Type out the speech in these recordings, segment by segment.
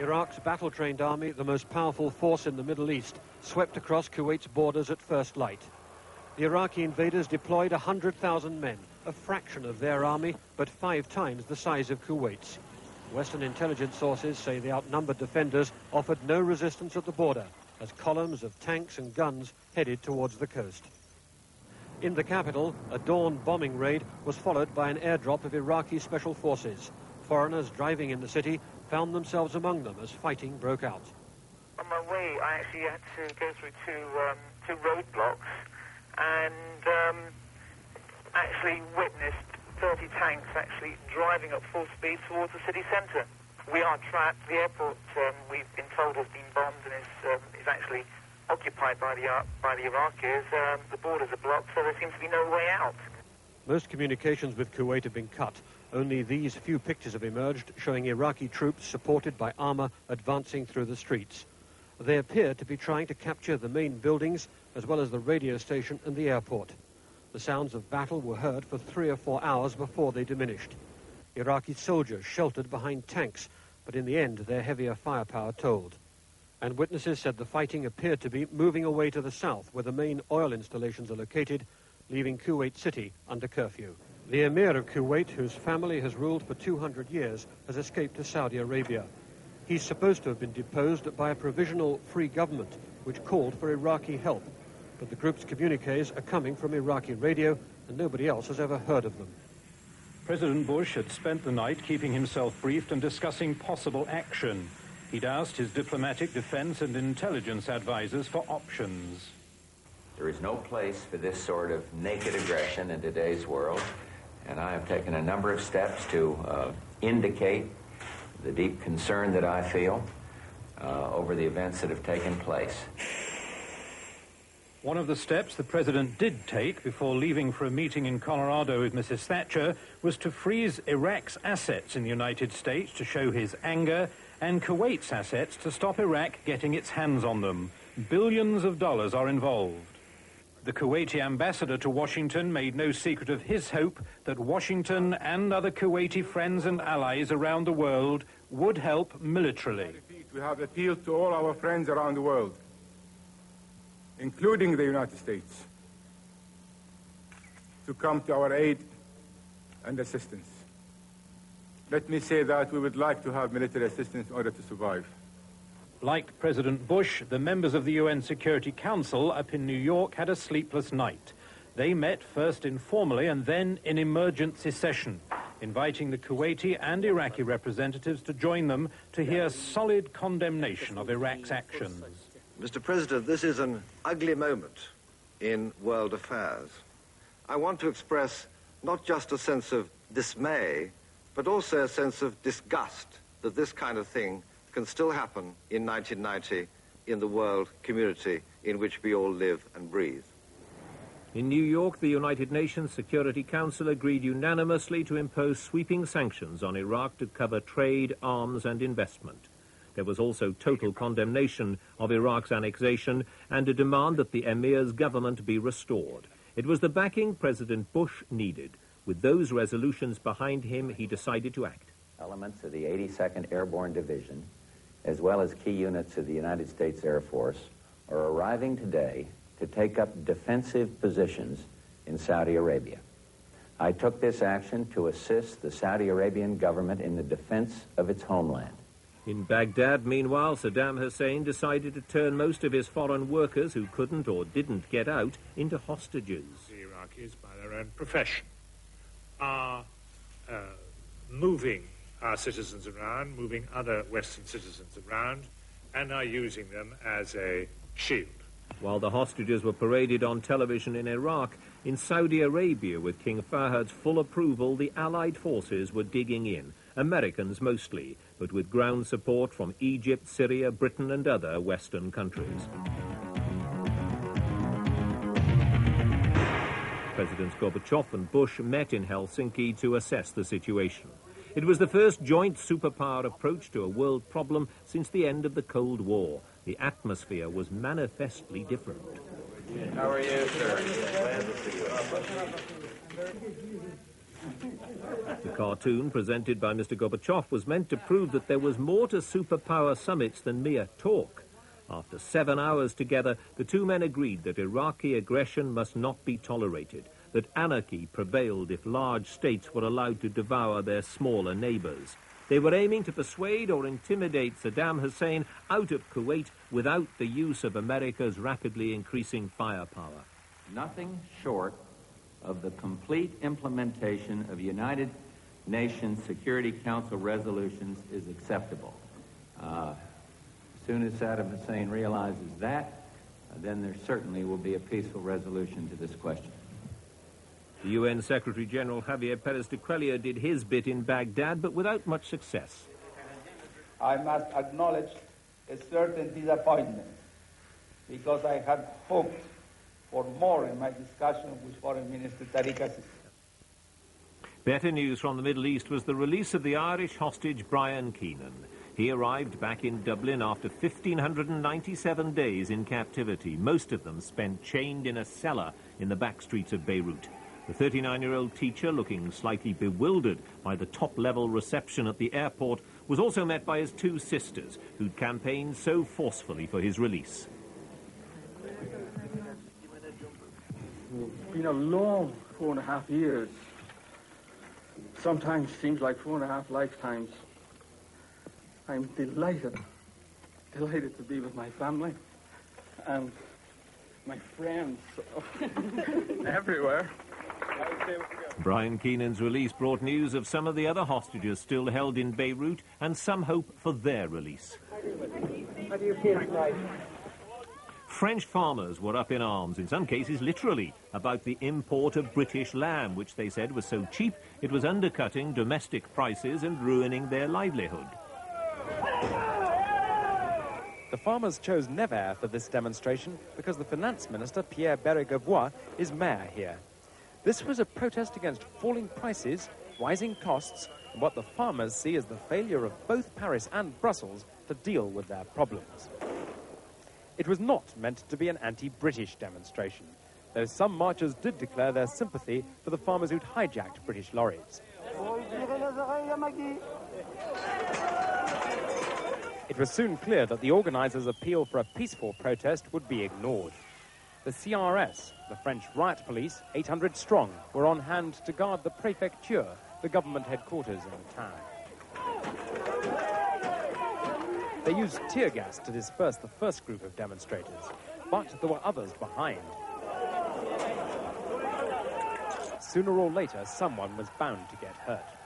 Iraq's battle-trained army, the most powerful force in the Middle East, swept across Kuwait's borders at first light. The Iraqi invaders deployed 100,000 men, a fraction of their army, but 5 times the size of Kuwait's. Western intelligence sources say the outnumbered defenders offered no resistance at the border, as columns of tanks and guns headed towards the coast. In the capital, a dawn bombing raid was followed by an airdrop of Iraqi special forces. Foreigners driving in the city found themselves among them as fighting broke out. On my way, I actually had to go through two roadblocks and actually witnessed 30 tanks actually driving at full speed towards the city centre. We are trapped. The airport, we've been told, has been bombed and is actually occupied by the Iraqis. The borders are blocked, so there seems to be no way out. Most communications with Kuwait have been cut. Only these few pictures have emerged showing Iraqi troops supported by armour advancing through the streets. They appear to be trying to capture the main buildings as well as the radio station and the airport. The sounds of battle were heard for 3 or 4 hours before they diminished. Iraqi soldiers sheltered behind tanks, but in the end their heavier firepower told. And witnesses said the fighting appeared to be moving away to the south, where the main oil installations are located, leaving Kuwait City under curfew. The Emir of Kuwait, whose family has ruled for 200 years, has escaped to Saudi Arabia. He's supposed to have been deposed by a provisional free government, which called for Iraqi help. But the group's communiques are coming from Iraqi radio, and nobody else has ever heard of them. President Bush had spent the night keeping himself briefed and discussing possible action. He'd asked his diplomatic, defense and intelligence advisors for options. There is no place for this sort of naked aggression in today's world, and I have taken a number of steps to indicate the deep concern that I feel over the events that have taken place. One of the steps the president did take before leaving for a meeting in Colorado with Mrs. Thatcher was to freeze Iraq's assets in the United States to show his anger, and Kuwait's assets to stop Iraq getting its hands on them. Billions of dollars are involved. The Kuwaiti ambassador to Washington made no secret of his hope that Washington and other Kuwaiti friends and allies around the world would help militarily. We have appealed to all our friends around the world, including the United States, to come to our aid and assistance. Let me say that we would like to have military assistance in order to survive. Like President Bush, the members of the UN Security Council up in New York had a sleepless night. They met first informally and then in emergency session, inviting the Kuwaiti and Iraqi representatives to join them to hear solid condemnation of Iraq's actions. Mr. President, this is an ugly moment in world affairs. I want to express not just a sense of dismay, but also a sense of disgust that this kind of thing can still happen in 1990 in the world community in which we all live and breathe. In New York, the United Nations Security Council agreed unanimously to impose sweeping sanctions on Iraq to cover trade, arms and investment. There was also total condemnation of Iraq's annexation and a demand that the Emir's government be restored. It was the backing President Bush needed. With those resolutions behind him, he decided to act. Elements of the 82nd Airborne Division, as well as key units of the United States Air Force, are arriving today to take up defensive positions in Saudi Arabia. I took this action to assist the Saudi Arabian government in the defense of its homeland. In Baghdad, meanwhile, Saddam Hussein decided to turn most of his foreign workers who couldn't or didn't get out into hostages. The Iraqis, by their own profession, are moving our citizens around, moving other Western citizens around, and are using them as a shield. While the hostages were paraded on television in Iraq, in Saudi Arabia, with King Fahad's full approval, the Allied forces were digging in, Americans mostly, but with ground support from Egypt, Syria, Britain and other Western countries. Presidents Gorbachev and Bush met in Helsinki to assess the situation. It was the first joint superpower approach to a world problem since the end of the Cold War. The atmosphere was manifestly different. How are you, sir? Glad to see you. The cartoon presented by Mr. Gorbachev was meant to prove that there was more to superpower summits than mere talk. After 7 hours together, the two men agreed that Iraqi aggression must not be tolerated, that anarchy prevailed if large states were allowed to devour their smaller neighbours. They were aiming to persuade or intimidate Saddam Hussein out of Kuwait without the use of America's rapidly increasing firepower. Nothing short of the complete implementation of United Nations Security Council resolutions is acceptable. As soon as Saddam Hussein realizes that, then there certainly will be a peaceful resolution to this question. The UN Secretary-General Javier Pérez de Cuellar did his bit in Baghdad, but without much success. I must acknowledge a certain disappointment, because I had hoped for more in my discussion with Foreign Minister Tariq Aziz. Better news from the Middle East was the release of the Irish hostage Brian Keenan. He arrived back in Dublin after 1,597 days in captivity, most of them spent chained in a cellar in the back streets of Beirut. The 39-year-old teacher, looking slightly bewildered by the top-level reception at the airport, was also met by his two sisters, who'd campaigned so forcefully for his release. It's been a long 4.5 years. Sometimes seems like 4.5 lifetimes. I'm delighted to be with my family and my friends everywhere. Brian Keenan's release brought news of some of the other hostages still held in Beirut and some hope for their release. How do you feel tonight? French farmers were up in arms, in some cases literally, about the import of British lamb, which they said was so cheap it was undercutting domestic prices and ruining their livelihood. The farmers chose Nevers for this demonstration because the finance minister, Pierre Bérégovoy, is mayor here. This was a protest against falling prices, rising costs, and what the farmers see as the failure of both Paris and Brussels to deal with their problems. It was not meant to be an anti-British demonstration, though some marchers did declare their sympathy for the farmers who'd hijacked British lorries. It was soon clear that the organisers' appeal for a peaceful protest would be ignored. The CRS, the French riot police, 800 strong, were on hand to guard the préfecture, the government headquarters in the town. They used tear gas to disperse the first group of demonstrators, but there were others behind. Sooner or later, someone was bound to get hurt.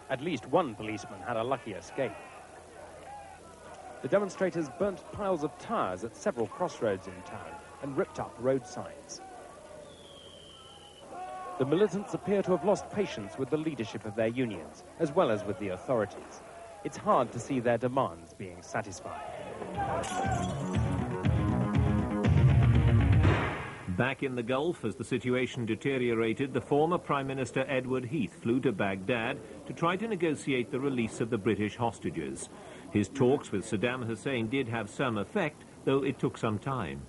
At least one policeman had a lucky escape. The demonstrators burnt piles of tires at several crossroads in town and ripped up road signs. The militants appear to have lost patience with the leadership of their unions, as well as with the authorities. It's hard to see their demands being satisfied. Back in the Gulf, as the situation deteriorated, the former Prime Minister Edward Heath flew to Baghdad to try to negotiate the release of the British hostages. His talks with Saddam Hussein did have some effect, though it took some time.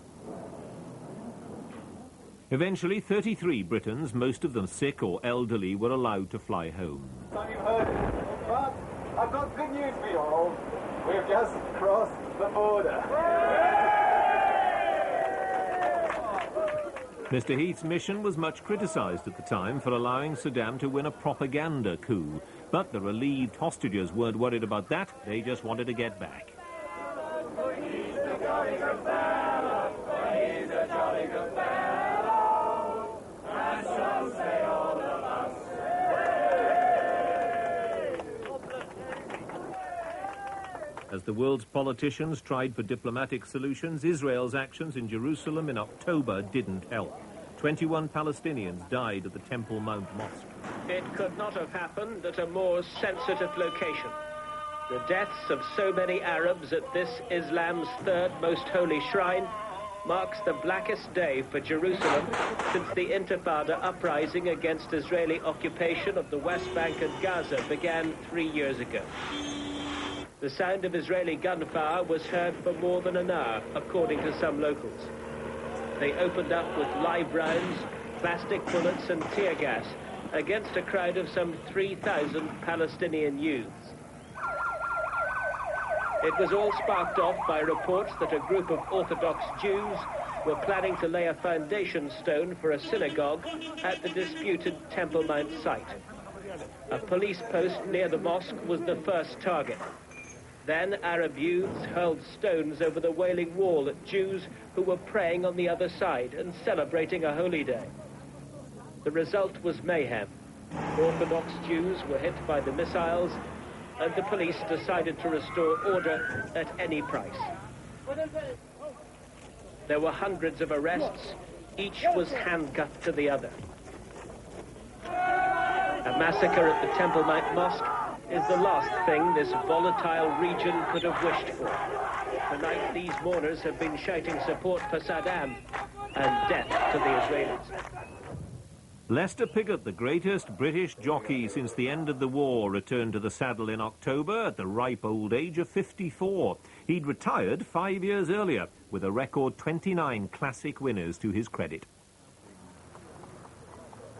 Eventually, 33 Britons, most of them sick or elderly, were allowed to fly home. So you've heard it, but I've got good news for you all. We've just crossed the border. Mr. Heath's mission was much criticised at the time for allowing Saddam to win a propaganda coup. But the relieved hostages weren't worried about that. They just wanted to get back. As the world's politicians tried for diplomatic solutions, Israel's actions in Jerusalem in October didn't help. 21 Palestinians died at the Temple Mount Mosque. It could not have happened at a more sensitive location. The deaths of so many Arabs at this Islam's third most holy shrine marks the blackest day for Jerusalem since the Intifada uprising against Israeli occupation of the West Bank and Gaza began 3 years ago. The sound of Israeli gunfire was heard for more than an hour, according to some locals. They opened up with live rounds, plastic bullets and tear gas against a crowd of some 3,000 Palestinian youths. It was all sparked off by reports that a group of Orthodox Jews were planning to lay a foundation stone for a synagogue at the disputed Temple Mount site. A police post near the mosque was the first target. Then Arab youths hurled stones over the Wailing Wall at Jews who were praying on the other side and celebrating a holy day. The result was mayhem. Orthodox Jews were hit by the missiles, and the police decided to restore order at any price. There were hundreds of arrests. Each was handcuffed to the other. A massacre at the Temple Mount Mosque is the last thing this volatile region could have wished for. Tonight, these mourners have been shouting support for Saddam and death to the Israelis. Lester Piggott, the greatest British jockey since the end of the war, returned to the saddle in October at the ripe old age of 54. He'd retired 5 years earlier, with a record 29 classic winners to his credit.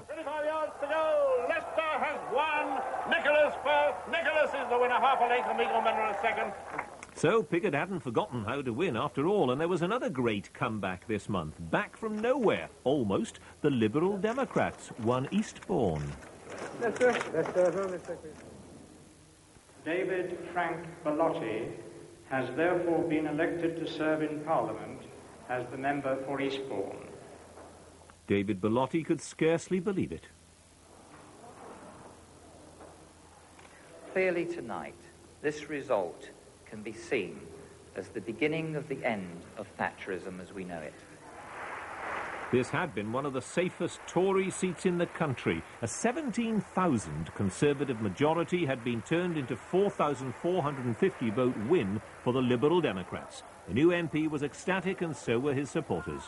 25 yards to go. Leicester has won. Nicholas first. Nicholas is the winner. Half a length from Eagle Munro second. So Piggott hadn't forgotten how to win after all, and there was another great comeback this month. Back from nowhere, almost, the Liberal Democrats won Eastbourne. David Frank Bellotti has therefore been elected to serve in Parliament as the member for Eastbourne. David Bellotti could scarcely believe it. Clearly tonight, this result can be seen as the beginning of the end of Thatcherism as we know it. This had been one of the safest Tory seats in the country. A 17,000 Conservative majority had been turned into 4,450 vote win for the Liberal Democrats. The new MP was ecstatic, and so were his supporters.